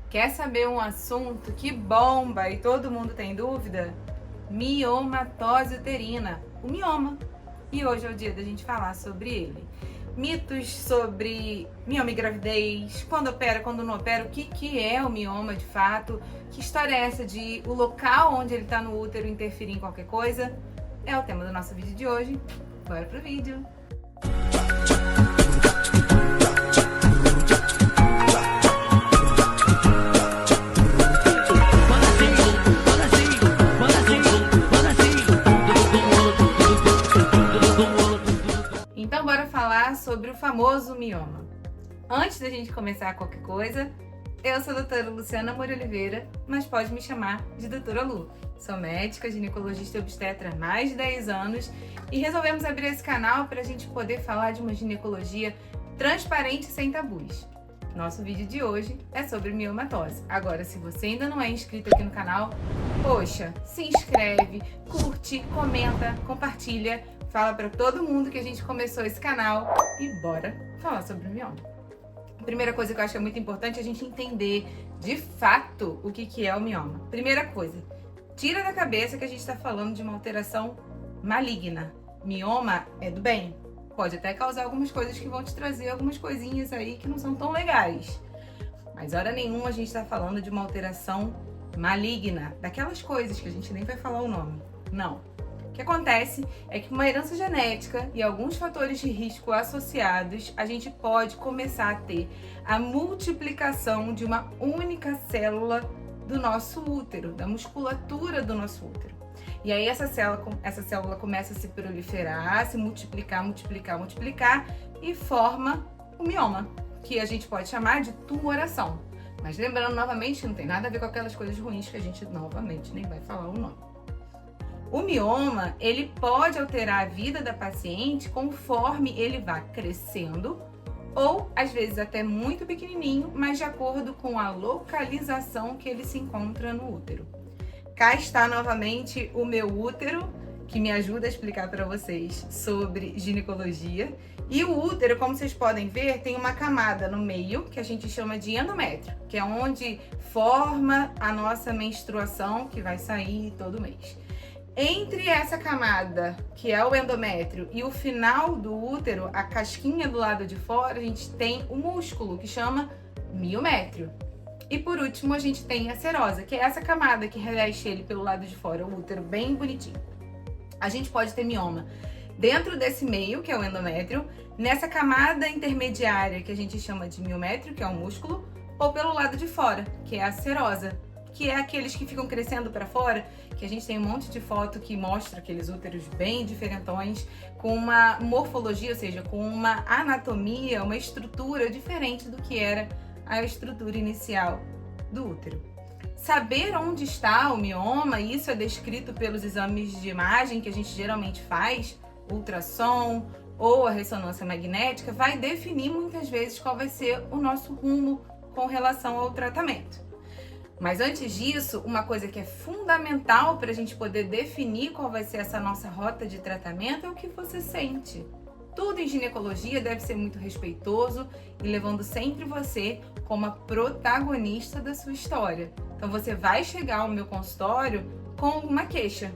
Quer saber um assunto que bomba e todo mundo tem dúvida? Miomatose uterina, o mioma. E hoje é o dia da gente falar sobre ele. Mitos sobre mioma e gravidez, quando opera, quando não opera, o que é o mioma de fato, que história é essa de o local onde ele está no útero interferir em qualquer coisa? É o tema do nosso vídeo de hoje. Bora pro vídeo! Então bora falar sobre o famoso mioma. Antes da gente começar qualquer coisa, eu sou a doutora Luciana Moura Oliveira, mas pode me chamar de doutora Lu. Sou médica, ginecologista e obstetra há mais de 10 anos e resolvemos abrir esse canal para a gente poder falar de uma ginecologia transparente e sem tabus. Nosso vídeo de hoje é sobre miomatose. Agora, se você ainda não é inscrito aqui no canal, poxa, se inscreve, curte, comenta, compartilha, fala para todo mundo que a gente começou esse canal e bora falar sobre o mioma. A primeira coisa que eu acho muito importante é a gente entender de fato o que é o mioma. Primeira coisa, tira da cabeça que a gente está falando de uma alteração maligna. Mioma é do bem. Pode até causar algumas coisas que vão te trazer algumas coisinhas aí que não são tão legais. Mas hora nenhuma a gente está falando de uma alteração maligna, daquelas coisas que a gente nem vai falar o nome. Não. O que acontece é que com uma herança genética e alguns fatores de risco associados, a gente pode começar a ter a multiplicação de uma única célula do nosso útero, da musculatura do nosso útero. E aí essa célula começa a se proliferar, se multiplicar e forma o mioma, que a gente pode chamar de tumoração. Mas lembrando novamente que não tem nada a ver com aquelas coisas ruins que a gente novamente nem vai falar o nome. O mioma, ele pode alterar a vida da paciente conforme ele vá crescendo ou às vezes até muito pequenininho, mas de acordo com a localização que ele se encontra no útero. Cá está novamente o meu útero, que me ajuda a explicar para vocês sobre ginecologia. E o útero, como vocês podem ver, tem uma camada no meio, que a gente chama de endométrio, que é onde forma a nossa menstruação, que vai sair todo mês. Entre essa camada, que é o endométrio, e o final do útero, a casquinha do lado de fora, a gente tem o músculo, que chama miométrio. E por último, a gente tem a serosa, que é essa camada que reveste ele pelo lado de fora, o útero bem bonitinho. A gente pode ter mioma dentro desse meio, que é o endométrio, nessa camada intermediária, que a gente chama de miométrio, que é o músculo, ou pelo lado de fora, que é a serosa, que é aqueles que ficam crescendo para fora, que a gente tem um monte de foto que mostra aqueles úteros bem diferentões, com uma morfologia, ou seja, com uma anatomia, uma estrutura diferente do que era a estrutura inicial do útero. Saber onde está o mioma, isso é descrito pelos exames de imagem que a gente geralmente faz, ultrassom ou a ressonância magnética, vai definir muitas vezes qual vai ser o nosso rumo com relação ao tratamento. Mas antes disso, uma coisa que é fundamental para a gente poder definir qual vai ser essa nossa rota de tratamento é o que você sente. Tudo em ginecologia deve ser muito respeitoso e levando sempre você como a protagonista da sua história. Então você vai chegar ao meu consultório com uma queixa.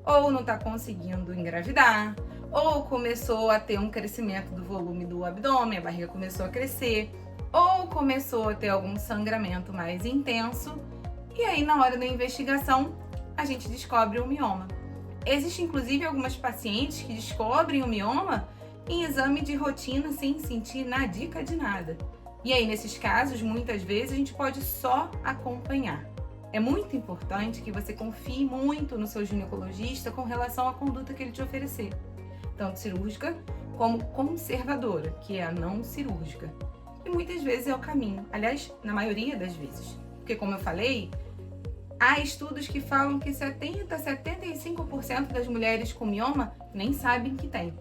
Ou não está conseguindo engravidar, ou começou a ter um crescimento do volume do abdômen, a barriga começou a crescer, ou começou a ter algum sangramento mais intenso. E aí na hora da investigação a gente descobre o mioma. Existem inclusive algumas pacientes que descobrem o mioma em exame de rotina sem sentir nadica de nada. E aí, nesses casos, muitas vezes a gente pode só acompanhar. É muito importante que você confie muito no seu ginecologista com relação à conduta que ele te oferecer, tanto cirúrgica como conservadora, que é a não cirúrgica. E muitas vezes é o caminho, aliás, na maioria das vezes. Porque, como eu falei, há estudos que falam que 70% a 75% das mulheres com mioma nem sabem que tem.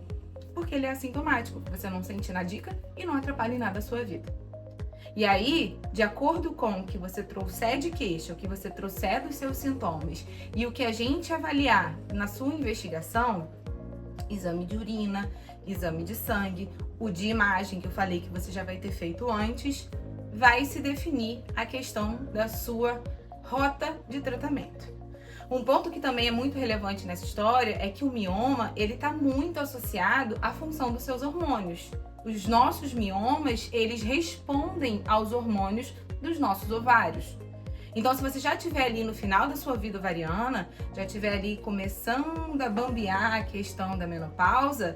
Porque ele é assintomático, você não sente nadica e não atrapalha em nada a sua vida. E aí, de acordo com o que você trouxer de queixa, o que você trouxer dos seus sintomas e o que a gente avaliar na sua investigação, exame de urina, exame de sangue, o de imagem que eu falei que você já vai ter feito antes, vai se definir a questão da sua rota de tratamento. Um ponto que também é muito relevante nessa história é que o mioma, ele está muito associado à função dos seus hormônios. Os nossos miomas, eles respondem aos hormônios dos nossos ovários. Então, se você já estiver ali no final da sua vida ovariana, já estiver ali começando a bambear a questão da menopausa,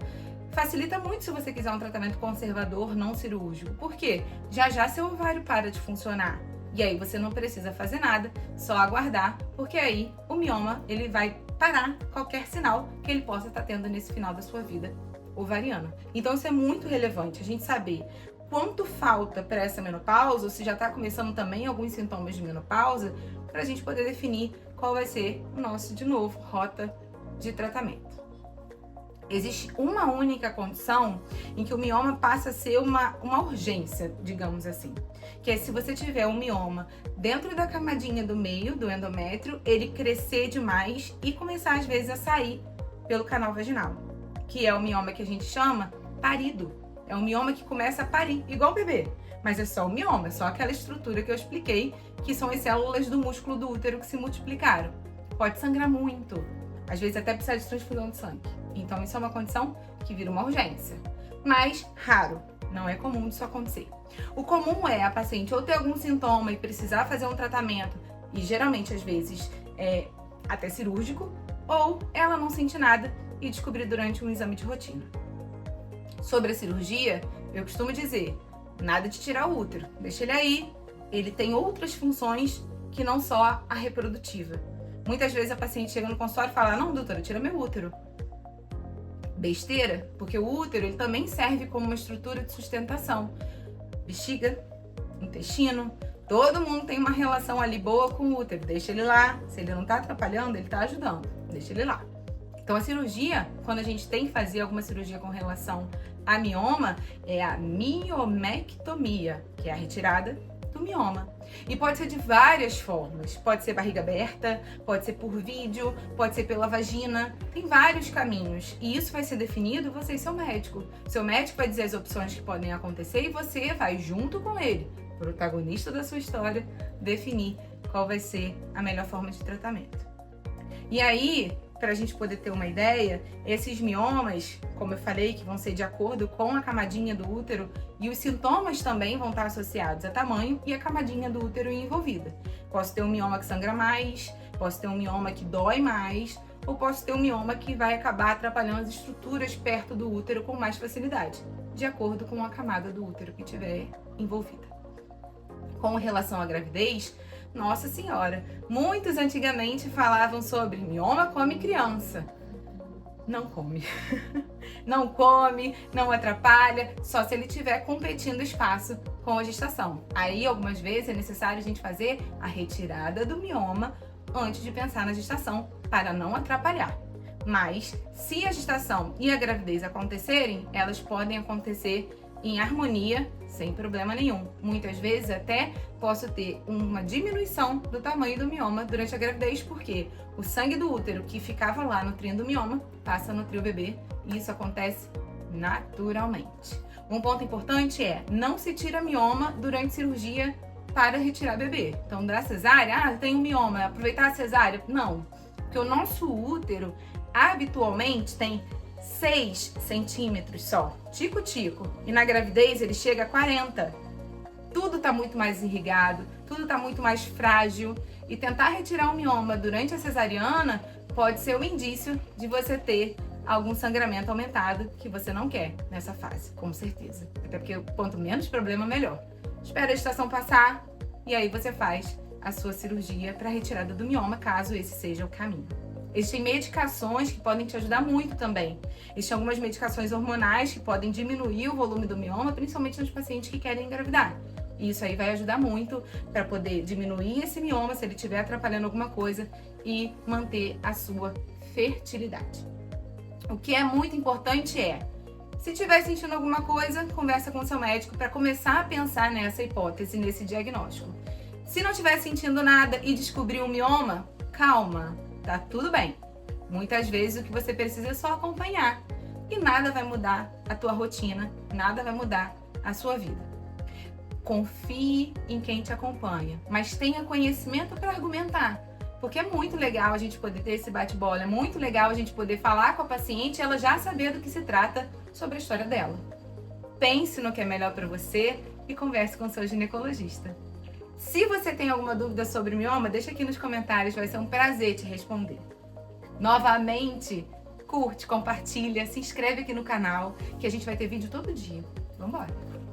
facilita muito se você quiser um tratamento conservador não cirúrgico. Por quê? Já já seu ovário para de funcionar. E aí você não precisa fazer nada, só aguardar, porque aí o mioma ele vai parar qualquer sinal que ele possa estar tendo nesse final da sua vida ovariana. Então isso é muito relevante, a gente saber quanto falta para essa menopausa, ou se já está começando também alguns sintomas de menopausa, para a gente poder definir qual vai ser o nosso, de novo, rota de tratamento. Existe uma única condição em que o mioma passa a ser uma urgência, digamos assim. Que é se você tiver um mioma dentro da camadinha do meio, do endométrio, ele crescer demais e começar às vezes a sair pelo canal vaginal. Que é o mioma que a gente chama parido. É um mioma que começa a parir, igual o bebê. Mas é só o mioma, é só aquela estrutura que eu expliquei, que são as células do músculo do útero que se multiplicaram. Pode sangrar muito. Às vezes até precisa de transfusão de sangue. Então isso é uma condição que vira uma urgência. Mas raro, não é comum disso acontecer. O comum é a paciente ou ter algum sintoma e precisar fazer um tratamento, e geralmente às vezes é até cirúrgico, ou ela não sente nada e descobrir durante um exame de rotina. Sobre a cirurgia, eu costumo dizer, nada de tirar o útero, deixa ele aí, ele tem outras funções que não só a reprodutiva. Muitas vezes a paciente chega no consultório e fala, não, doutora, tira meu útero. Besteira, porque o útero ele também serve como uma estrutura de sustentação. Bexiga, intestino, todo mundo tem uma relação ali boa com o útero. Deixa ele lá, se ele não está atrapalhando, ele está ajudando. Deixa ele lá. Então a cirurgia, quando a gente tem que fazer alguma cirurgia com relação a mioma, é a miomectomia, que é a retirada do mioma. E pode ser de várias formas. Pode ser barriga aberta, pode ser por vídeo, pode ser pela vagina. Tem vários caminhos. E isso vai ser definido você e seu médico. Seu médico vai dizer as opções que podem acontecer e você vai junto com ele, protagonista da sua história, definir qual vai ser a melhor forma de tratamento. E aí, para a gente poder ter uma ideia, esses miomas, como eu falei, que vão ser de acordo com a camadinha do útero, e os sintomas também vão estar associados a tamanho e a camadinha do útero envolvida. Posso ter um mioma que sangra mais, posso ter um mioma que dói mais, ou posso ter um mioma que vai acabar atrapalhando as estruturas perto do útero com mais facilidade, de acordo com a camada do útero que estiver envolvida. Com relação à gravidez, nossa senhora, muitos antigamente falavam sobre mioma come criança. Não come. Não come, não atrapalha, só se ele estiver competindo espaço com a gestação. Aí, algumas vezes, é necessário a gente fazer a retirada do mioma antes de pensar na gestação, para não atrapalhar. Mas, se a gestação e a gravidez acontecerem, elas podem acontecer em harmonia, sem problema nenhum. Muitas vezes até posso ter uma diminuição do tamanho do mioma durante a gravidez, porque o sangue do útero que ficava lá nutrindo o mioma passa a nutrir o bebê e isso acontece naturalmente. Um ponto importante é, não se tira mioma durante cirurgia para retirar bebê. Então, da cesárea, tem um mioma, aproveitar a cesárea? Não, porque o nosso útero habitualmente tem 6 centímetros só, tico-tico, e na gravidez ele chega a 40. Tudo tá muito mais irrigado, tudo tá muito mais frágil, e tentar retirar um mioma durante a cesariana pode ser um indício de você ter algum sangramento aumentado que você não quer nessa fase, com certeza. Até porque quanto menos problema, melhor. Espera a gestação passar e aí você faz a sua cirurgia para retirada do mioma, caso esse seja o caminho. Existem medicações que podem te ajudar muito também. Existem algumas medicações hormonais que podem diminuir o volume do mioma, principalmente nos pacientes que querem engravidar. E isso aí vai ajudar muito para poder diminuir esse mioma, se ele estiver atrapalhando alguma coisa, e manter a sua fertilidade. O que é muito importante é, se estiver sentindo alguma coisa, conversa com o seu médico para começar a pensar nessa hipótese, nesse diagnóstico. Se não estiver sentindo nada e descobrir um mioma, calma. Tá tudo bem. Muitas vezes o que você precisa é só acompanhar. E nada vai mudar a tua rotina, nada vai mudar a sua vida. confie em quem te acompanha, mas tenha conhecimento para argumentar. Porque é muito legal a gente poder ter esse bate-bola, é muito legal a gente poder falar com a paciente e ela já saber do que se trata sobre a história dela. Pense no que é melhor para você e converse com o seu ginecologista. Se você tem alguma dúvida sobre mioma, deixa aqui nos comentários, vai ser um prazer te responder. Novamente, curte, compartilha, se inscreve aqui no canal, que a gente vai ter vídeo todo dia. Vambora!